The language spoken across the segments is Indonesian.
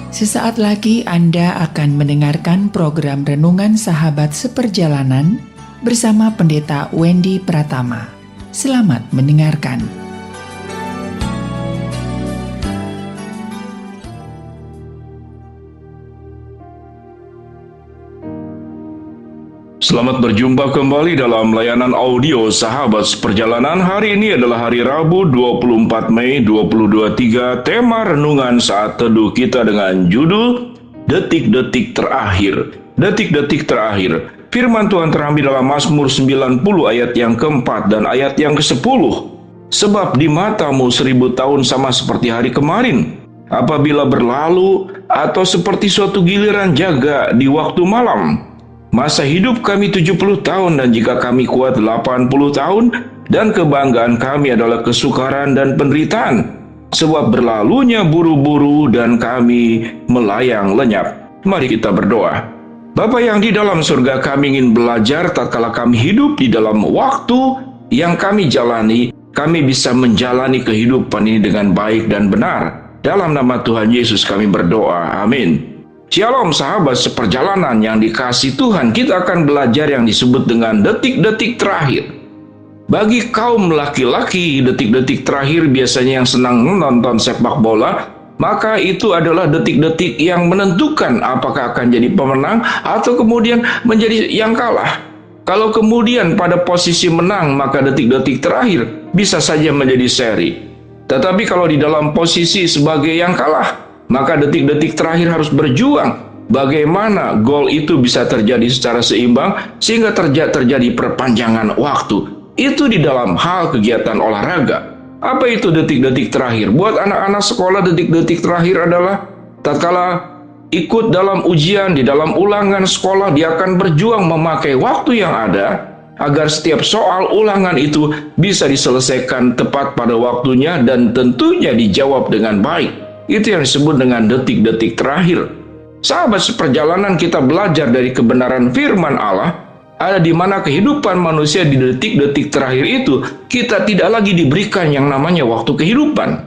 Sesaat lagi Anda akan mendengarkan program Renungan Sahabat Seperjalanan bersama Pendeta Wendy Pratama. Selamat mendengarkan. Selamat berjumpa kembali dalam layanan audio Sahabat Seperjalanan. Hari ini adalah hari Rabu 24 Mei 2023. Tema renungan saat teduh kita dengan judul Detik-detik terakhir. Detik-detik terakhir. Firman Tuhan terambil dalam Mazmur 90 ayat yang keempat dan ayat yang ke-10. Sebab di matamu 1000 tahun sama seperti hari kemarin, apabila berlalu, atau seperti suatu giliran jaga di waktu malam. Masa hidup kami 70 tahun dan jika kami kuat 80 tahun dan kebanggaan kami adalah kesukaran dan penderitaan. Sebab berlalunya buru-buru dan kami melayang lenyap. Mari kita berdoa. Bapa yang di dalam surga, kami ingin belajar tatkala kami hidup di dalam waktu yang kami jalani, kami bisa menjalani kehidupan ini dengan baik dan benar. Dalam nama Tuhan Yesus kami berdoa. Amin. Shalom sahabat seperjalanan yang dikasihi Tuhan, kita akan belajar yang disebut dengan detik-detik terakhir. Bagi kaum laki-laki, detik-detik terakhir biasanya yang senang menonton sepak bola, maka itu adalah detik-detik yang menentukan apakah akan jadi pemenang atau kemudian menjadi yang kalah. Kalau kemudian pada posisi menang, maka detik-detik terakhir bisa saja menjadi seri. Tetapi kalau di dalam posisi sebagai yang kalah, maka detik-detik terakhir harus berjuang bagaimana gol itu bisa terjadi secara seimbang sehingga terjadi perpanjangan waktu. Itu di dalam hal kegiatan olahraga. Apa itu detik-detik terakhir? Buat anak-anak sekolah, detik-detik terakhir adalah tatkala ikut dalam ujian, di dalam ulangan sekolah, dia akan berjuang memakai waktu yang ada agar setiap soal ulangan itu bisa diselesaikan tepat pada waktunya dan tentunya dijawab dengan baik. Itu yang disebut dengan detik-detik terakhir. Sahabat seperjalanan, kita belajar dari kebenaran firman Allah, ada di mana kehidupan manusia di detik-detik terakhir itu, kita tidak lagi diberikan yang namanya waktu kehidupan.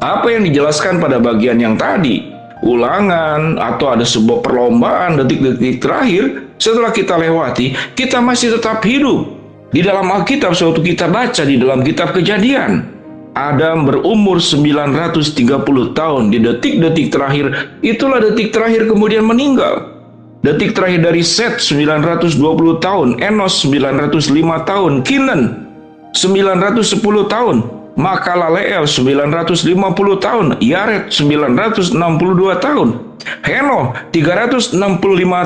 Apa yang dijelaskan pada bagian yang tadi, ulangan atau ada sebuah perlombaan detik-detik terakhir, setelah kita lewati, kita masih tetap hidup. Di dalam Alkitab, suatu kita baca di dalam kitab Kejadian, Adam berumur 930 tahun. Di detik-detik terakhir, itulah detik terakhir kemudian meninggal. Detik terakhir dari Set 920 tahun, Enos 905 tahun, Kinan 910 tahun, Mahalaleel 950 tahun, Yared 962 tahun, Henoh 365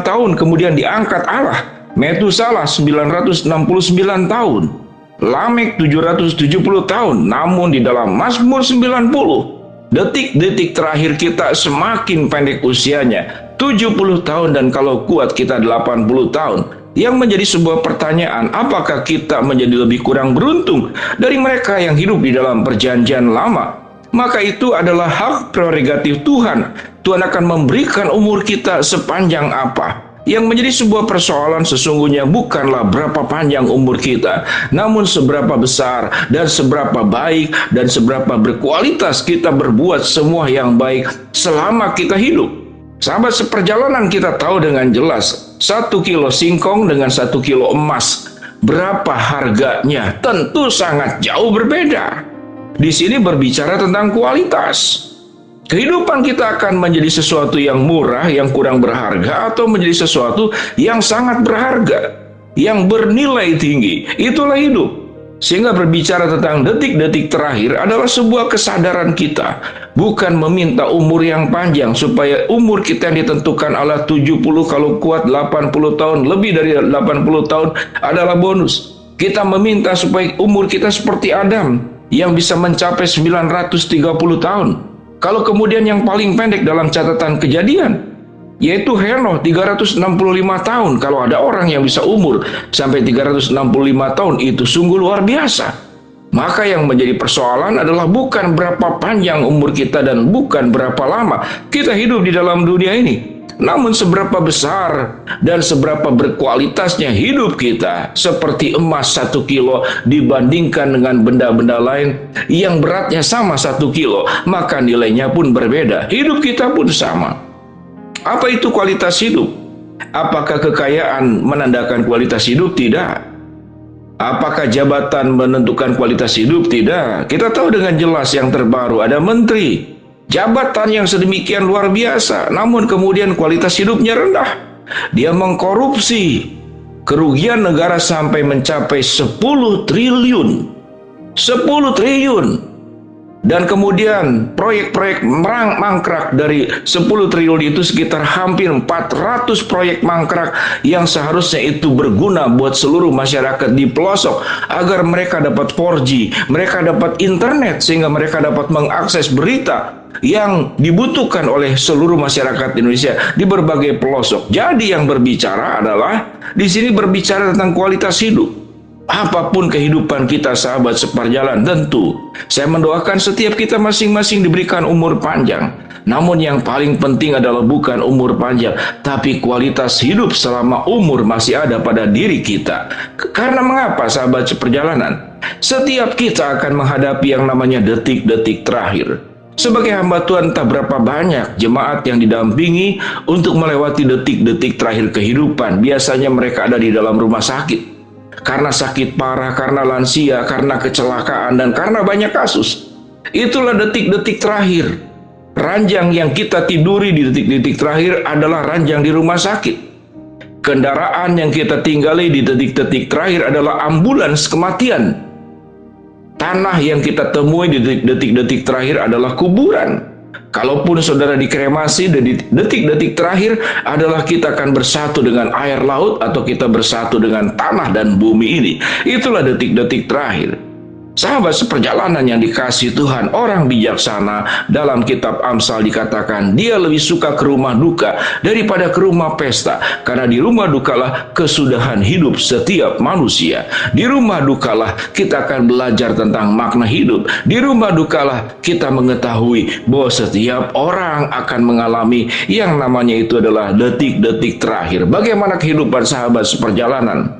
tahun kemudian diangkat Allah. Metusalah 969 tahun. Lamek 770 tahun, namun di dalam Mazmur 90, detik-detik terakhir kita semakin pendek usianya, 70 tahun dan kalau kuat kita 80 tahun. Yang menjadi sebuah pertanyaan, apakah kita menjadi lebih kurang beruntung dari mereka yang hidup di dalam perjanjian lama? Maka itu adalah hak prerogatif Tuhan. Tuhan akan memberikan umur kita sepanjang apa? Yang menjadi sebuah persoalan sesungguhnya bukanlah berapa panjang umur kita, namun seberapa besar dan seberapa baik dan seberapa berkualitas kita berbuat semua yang baik selama kita hidup. Sahabat seperjalanan, kita tahu dengan jelas 1 kilo singkong dengan 1 kilo emas, berapa harganya? Tentu sangat jauh berbeda. Di sini berbicara tentang kualitas. Kehidupan kita akan menjadi sesuatu yang murah, yang kurang berharga, atau menjadi sesuatu yang sangat berharga, yang bernilai tinggi. Itulah hidup. Sehingga berbicara tentang detik-detik terakhir adalah sebuah kesadaran kita. Bukan meminta umur yang panjang, supaya umur kita yang ditentukan Allah 70, kalau kuat 80 tahun, lebih dari 80 tahun adalah bonus. Kita meminta supaya umur kita seperti Adam, yang bisa mencapai 930 tahun. Kalau kemudian yang paling pendek dalam catatan Kejadian, yaitu Henoh 365 tahun. Kalau ada orang yang bisa umur sampai 365 tahun, itu sungguh luar biasa. Maka yang menjadi persoalan adalah bukan berapa panjang umur kita dan bukan berapa lama kita hidup di dalam dunia ini. Namun seberapa besar dan seberapa berkualitasnya hidup kita, seperti emas 1 kilo dibandingkan dengan benda-benda lain yang beratnya sama 1 kilo, maka nilainya pun berbeda. Hidup kita pun sama. Apa itu kualitas hidup? Apakah kekayaan menandakan kualitas hidup? Tidak. Apakah jabatan menentukan kualitas hidup? Tidak. Kita tahu dengan jelas yang terbaru ada menteri, jabatan yang sedemikian luar biasa, namun kemudian kualitas hidupnya rendah. Dia mengkorupsi, kerugian negara sampai mencapai 10 triliun. 10 triliun. Dan kemudian proyek-proyek mangkrak dari 10 triliun itu sekitar hampir 400 proyek mangkrak yang seharusnya itu berguna buat seluruh masyarakat di pelosok agar mereka dapat 4G, mereka dapat internet sehingga mereka dapat mengakses berita yang dibutuhkan oleh seluruh masyarakat Indonesia di berbagai pelosok. Jadi yang berbicara adalah di sini berbicara tentang kualitas hidup. Apapun kehidupan kita, sahabat seperjalanan, tentu saya mendoakan setiap kita masing-masing diberikan umur panjang. Namun yang paling penting adalah bukan umur panjang, tapi kualitas hidup selama umur masih ada pada diri kita. Karena mengapa, sahabat seperjalanan? Setiap kita akan menghadapi yang namanya detik-detik terakhir. Sebagai hamba Tuhan, tak berapa banyak jemaat yang didampingi untuk melewati detik-detik terakhir kehidupan. Biasanya mereka ada di dalam rumah sakit. Karena sakit parah, karena lansia, karena kecelakaan, dan karena banyak kasus. Itulah detik-detik terakhir. Ranjang yang kita tiduri di detik-detik terakhir adalah ranjang di rumah sakit. Kendaraan yang kita tinggali di detik-detik terakhir adalah ambulans kematian. Tanah yang kita temui di detik-detik terakhir adalah kuburan. Kalaupun saudara dikremasi, detik-detik terakhir adalah kita akan bersatu dengan air laut atau kita bersatu dengan tanah dan bumi ini. Itulah detik-detik terakhir. Sahabat seperjalanan yang dikasihi Tuhan, orang bijaksana dalam kitab Amsal dikatakan dia lebih suka ke rumah duka daripada ke rumah pesta, karena di rumah dukalah kesudahan hidup setiap manusia. Di rumah dukalah kita akan belajar tentang makna hidup. Di rumah dukalah kita mengetahui bahwa setiap orang akan mengalami yang namanya itu adalah detik-detik terakhir. Bagaimana kehidupan sahabat seperjalanan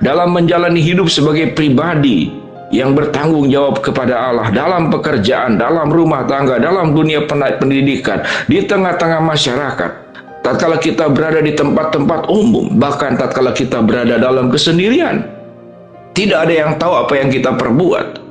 dalam menjalani hidup sebagai pribadi yang bertanggung jawab kepada Allah dalam pekerjaan, dalam rumah tangga, dalam dunia pendidikan, di tengah-tengah masyarakat. Tatkala kita berada di tempat-tempat umum, bahkan tatkala kita berada dalam kesendirian, tidak ada yang tahu apa yang kita perbuat.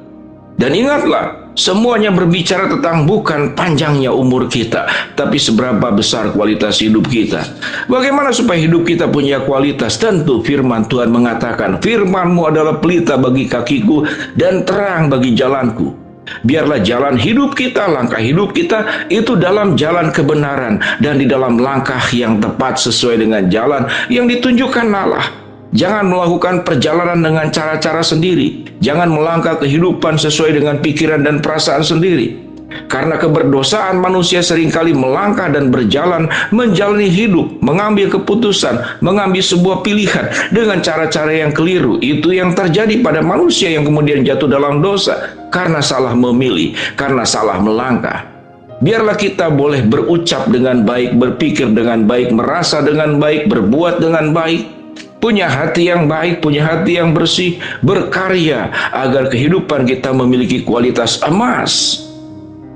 Dan ingatlah, semuanya berbicara tentang bukan panjangnya umur kita, tapi seberapa besar kualitas hidup kita. Bagaimana supaya hidup kita punya kualitas? Tentu firman Tuhan mengatakan, firman-Mu adalah pelita bagi kakiku dan terang bagi jalanku. Biarlah jalan hidup kita, langkah hidup kita itu dalam jalan kebenaran dan di dalam langkah yang tepat sesuai dengan jalan yang ditunjukkan Allah. Jangan melakukan perjalanan dengan cara-cara sendiri. Jangan melangkah kehidupan sesuai dengan pikiran dan perasaan sendiri. Karena keberdosaan manusia seringkali melangkah dan berjalan, menjalani hidup, mengambil keputusan, mengambil sebuah pilihan dengan cara-cara yang keliru. Itu yang terjadi pada manusia yang kemudian jatuh dalam dosa karena salah memilih, karena salah melangkah. Biarlah kita boleh berucap dengan baik, berpikir dengan baik, merasa dengan baik, berbuat dengan baik. Punya hati yang baik, punya hati yang bersih, berkarya agar kehidupan kita memiliki kualitas emas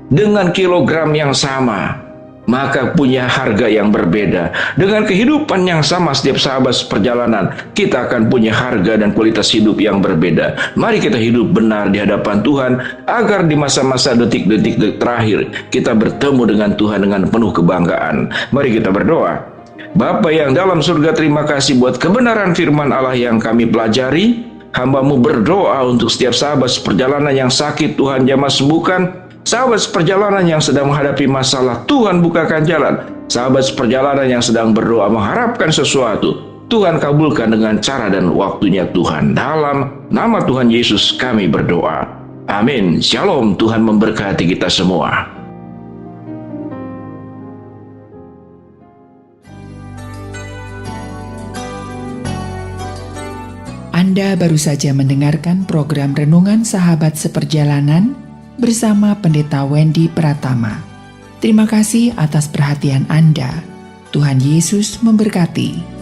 dengan kilogram yang sama, maka punya harga yang berbeda. Dengan kehidupan yang sama setiap sahabat seperjalanan, kita akan punya harga dan kualitas hidup yang berbeda. Mari kita hidup benar di hadapan Tuhan agar di masa-masa detik-detik terakhir kita bertemu dengan Tuhan dengan penuh kebanggaan. Mari kita berdoa. Bapa yang dalam surga, terima kasih buat kebenaran firman Allah yang kami pelajari. Hamba-Mu berdoa untuk setiap sahabat seperjalanan yang sakit, Tuhan jamah sembuhkan. Sahabat seperjalanan yang sedang menghadapi masalah, Tuhan bukakan jalan. Sahabat seperjalanan yang sedang berdoa mengharapkan sesuatu, Tuhan kabulkan dengan cara dan waktunya Tuhan. Dalam nama Tuhan Yesus kami berdoa. Amin. Shalom, Tuhan memberkati kita semua. Anda baru saja mendengarkan program Renungan Sahabat Seperjalanan bersama Pendeta Wendy Pratama. Terima kasih atas perhatian Anda. Tuhan Yesus memberkati.